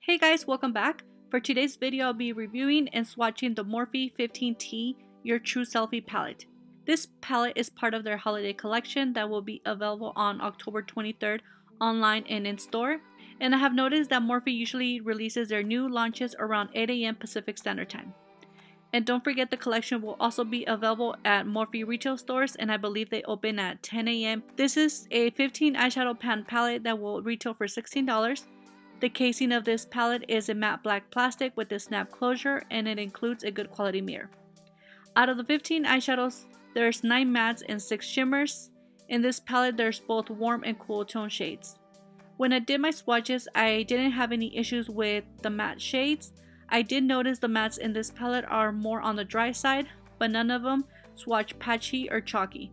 Hey guys, welcome back. For today's video, I'll be reviewing and swatching the Morphe 15T Your True Selfie Palette. This palette is part of their holiday collection that will be available on October 23rd online and in store. And I have noticed that Morphe usually releases their new launches around 8 AM Pacific Standard Time. And don't forget, the collection will also be available at Morphe retail stores, and I believe they open at 10 AM. This is a 15 eyeshadow pan palette that will retail for $16. The casing of this palette is a matte black plastic with a snap closure, and it includes a good quality mirror. Out of the 15 eyeshadows, there's 9 mattes and 6 shimmers. In this palette, there's both warm and cool tone shades. When I did my swatches, I didn't have any issues with the matte shades. I did notice the mattes in this palette are more on the dry side, but none of them swatch patchy or chalky.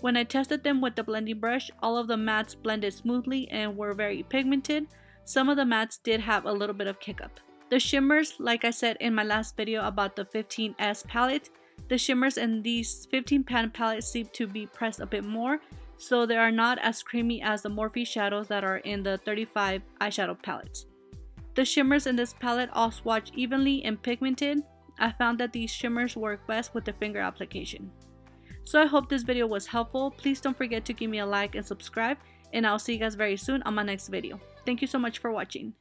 When I tested them with the blending brush, all of the mattes blended smoothly and were very pigmented. Some of the mattes did have a little bit of kick up. The shimmers, like I said in my last video about the 15S palette, the shimmers in these 15 pan palettes seem to be pressed a bit more, so they are not as creamy as the Morphe shadows that are in the 35 eyeshadow palettes. The shimmers in this palette all swatch evenly and pigmented. I found that these shimmers work best with the finger application. So I hope this video was helpful. Please don't forget to give me a like and subscribe, and I'll see you guys very soon on my next video. Thank you so much for watching.